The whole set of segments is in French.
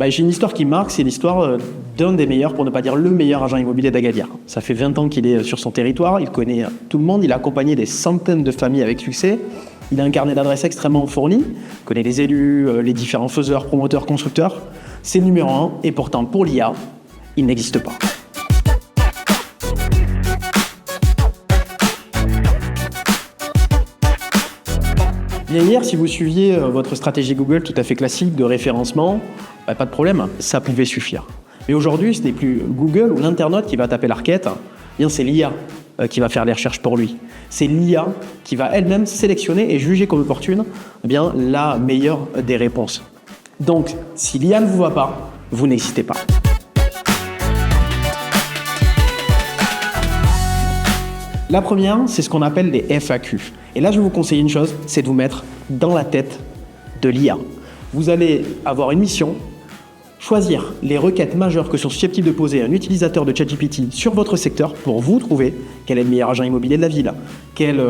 J'ai une histoire qui marque, c'est l'histoire d'un des meilleurs, pour ne pas dire le meilleur agent immobilier d'Agadir. Ça fait 20 ans qu'il est sur son territoire, il connaît tout le monde, il a accompagné des centaines de familles avec succès, il a un carnet d'adresses extrêmement fourni, il connaît les élus, les différents faiseurs, promoteurs, constructeurs. C'est le numéro 1 et pourtant pour l'IA, il n'existe pas. Bien hier, si vous suiviez votre stratégie Google tout à fait classique de référencement, pas de problème, ça pouvait suffire. Mais aujourd'hui, ce n'est plus Google ou l'internaute qui va taper la requête, c'est l'IA qui va faire les recherches pour lui. C'est l'IA qui va elle-même sélectionner et juger comme opportune la meilleure des réponses. Donc, si l'IA ne vous va pas, vous n'existez pas. La première, c'est ce qu'on appelle les FAQ. Et là, je vais vous conseiller une chose, c'est de vous mettre dans la tête de l'IA. Vous allez avoir une mission, choisir les requêtes majeures que sont susceptibles de poser un utilisateur de ChatGPT sur votre secteur pour vous trouver quel est le meilleur agent immobilier de la ville, quelle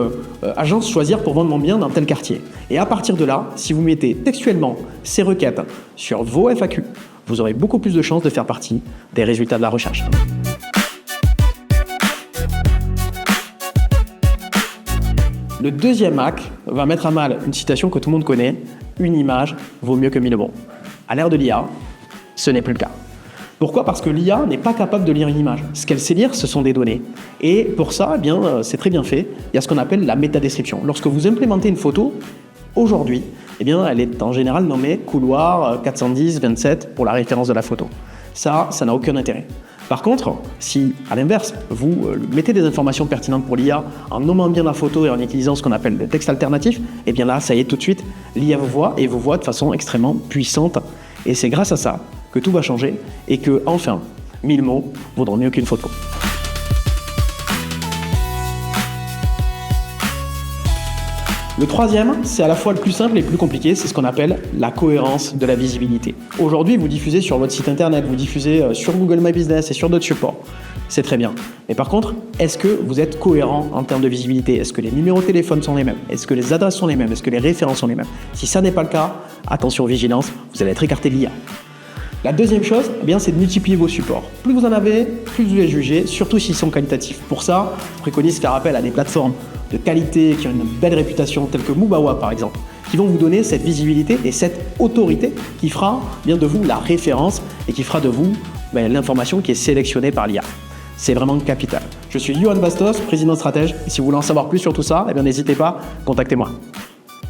agence choisir pour vendre mon bien dans tel quartier. Et à partir de là, si vous mettez textuellement ces requêtes sur vos FAQ, vous aurez beaucoup plus de chances de faire partie des résultats de la recherche. Le deuxième hack va mettre à mal une citation que tout le monde connaît, une image vaut mieux que 1000 mots. À l'ère de l'IA, ce n'est plus le cas. Pourquoi ? Parce que l'IA n'est pas capable de lire une image. Ce qu'elle sait lire, ce sont des données. Et pour ça, c'est très bien fait. Il y a ce qu'on appelle la métadescription. Lorsque vous implémentez une photo, aujourd'hui, elle est en général nommée couloir 410-27 pour la référence de la photo. Ça n'a aucun intérêt. Par contre, si, à l'inverse, vous mettez des informations pertinentes pour l'IA en nommant bien la photo et en utilisant ce qu'on appelle le texte alternatif, là, ça y est, tout de suite, l'IA vous voit et vous voit de façon extrêmement puissante. Et c'est grâce à ça que tout va changer et que, enfin, 1000 mots vaudront mieux qu'une photo. Le troisième, c'est à la fois le plus simple et le plus compliqué, c'est ce qu'on appelle la cohérence de la visibilité. Aujourd'hui, vous diffusez sur votre site internet, vous diffusez sur Google My Business et sur d'autres supports. C'est très bien. Mais par contre, est-ce que vous êtes cohérent en termes de visibilité ? Est-ce que les numéros de téléphone sont les mêmes ? Est-ce que les adresses sont les mêmes ? Est-ce que les références sont les mêmes ? Si ça n'est pas le cas, attention, vigilance, vous allez être écarté de l'IA. La deuxième chose, c'est de multiplier vos supports. Plus vous en avez, plus vous les jugez, surtout s'ils sont qualitatifs. Pour ça, je préconise faire appel à des plateformes de qualité qui ont une belle réputation, telles que Mubawa par exemple, qui vont vous donner cette visibilité et cette autorité qui fera de vous la référence et qui fera de vous l'information qui est sélectionnée par l'IA. C'est vraiment capital. Je suis Yoann Bastos, président stratège, et si vous voulez en savoir plus sur tout ça, n'hésitez pas, contactez-moi.